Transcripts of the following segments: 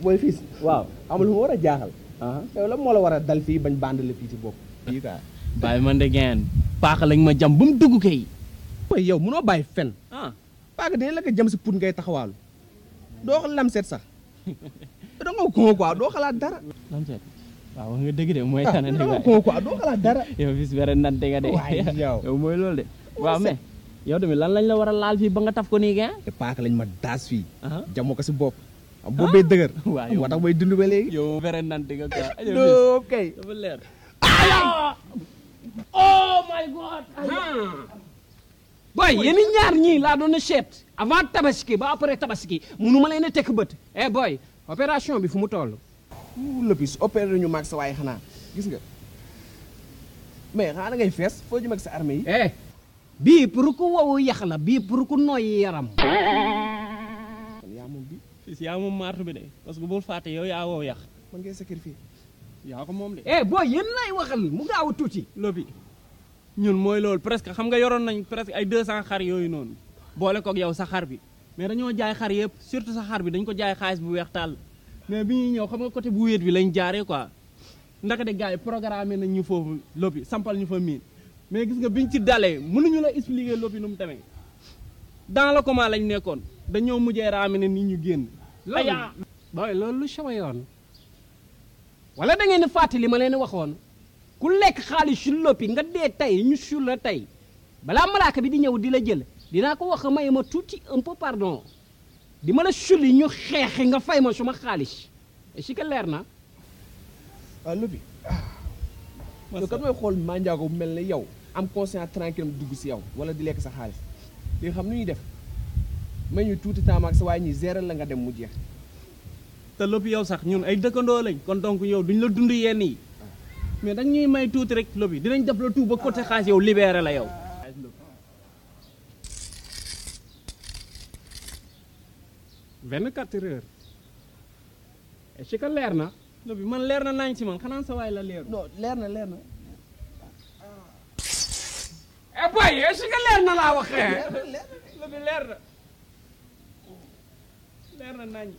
booy fiis waaw amul lu ma war a jaaxal yow la moo la war a dal fii bañ band la fii ci bopp fii quoi bàyyi man de geen paaka lañ ma jam bu mu dugg kay booy yow munoo bàyyi fen ah paaka dina la ko jëm si put ngay taxawaalu doo ko lamset sax da nga ko quoi doo xalaat dara lam seet waaw wax nga dëgg de mooy tane da de nga waay ko quoi doo xalaat dara yow fis bere nante nga de waay yow yow mooy loolu de waaw mais yow tamit lan lañ la war a laal fii ba nga taf ko nii geen te paaka lañ ma daas fii ah jamoo ko si bopp am boobee dëgër waaw yow moo tax may dund ba léegi yow bere nante nga quoi doo kay dafa leer oh my god boy yéen ñaar ñii laa doon seet avant tabaski ba après tabaski munu ma leen a tekk bët boy opération bi fu mu toll lëppis opéré ñu maag sa waaye xanaa gis nga mais xanaa da ngay fees foo jëm ak sa armée yi bii pour ku wowu yax la bii pour ku noyyi yaram kon yaa moom bi fis yaa moom martu bi de parce que bul fàtte yow yaa woo yax man ngay sacrifier yaa ko moom de boy yéen lay waxal mu gaaw a tuuti lobi ñun mooy loolu presque xam nga yoroon nañ presque ay 200 xar yooyu noonu boole koog yow sa xar bi mais dañoo jaay xar yëpp surtout sa xar bi dañ ko jaay xaalis bu weex tàll mais bi ñuy ñëw xam nga côté bu wéet bi lañ jaaree quoi ndaka de gars yi programmé nañ ñu foofu lobi sampal ñu fa miin mais gis nga biñ ci dalee mënuñu la expliquer lobi nu mu tamee dans le comment lañ nekkoon dañoo mujjee raame ne nit ñu génn aya boy loolu lu sama yoon wala da ngeen di fàttali ma leen waxoon ku lekk xaalis su loppi nga dee tey ñu suul la tey balaa malaaka bi di ñëw di la jël dinaa ko wax may ma tuuti un peu pardon di ma la sulli ñu xeexi nga fay ma suma xaalis est-ce que leer na waaw lëppi yow kat mooy xool manjaago bu mel ne yow am conscience tranquille dugg si yow wala di lekk sa xaalis li nga xam nu ñuy def may ñu tuuti temps ak sa waaye ñi gérer la nga dem mu jeex te lobi yow sax ñun ay dëkkandoo lañ kon donc yow duñ la dund yenn yi mais dañ ñuy may tuuti rek lobi dinañ def la tout ba côté xaalis yow libéré la yow 24 heures est-ce que leer na lobi man leer na nañ si man xanaa sa waay la leer non leer na boy est-ce que leer na laa waxee lobi leer na nañ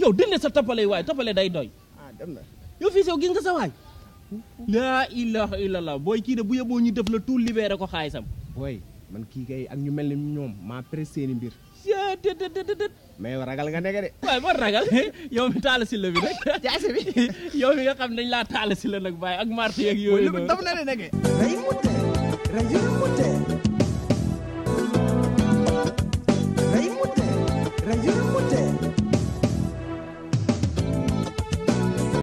yow dindi sa toppale waay toppale day doy dem na yow fii yow gis nga sa waay laa ilaha illallah booy kii de bu yeboo ñu def la tout libéré ko xaalisam booy man kii kay ak ñu mel ni ñoom maa presse seeni mbir dët mais ragal nga nekk de waaye man ragal yow mi taala si la bi nag jaase bi yow mi nga xam dañ laa taala si la nag bàyyi ak marti yeeg yooyu noonu daf na de nekke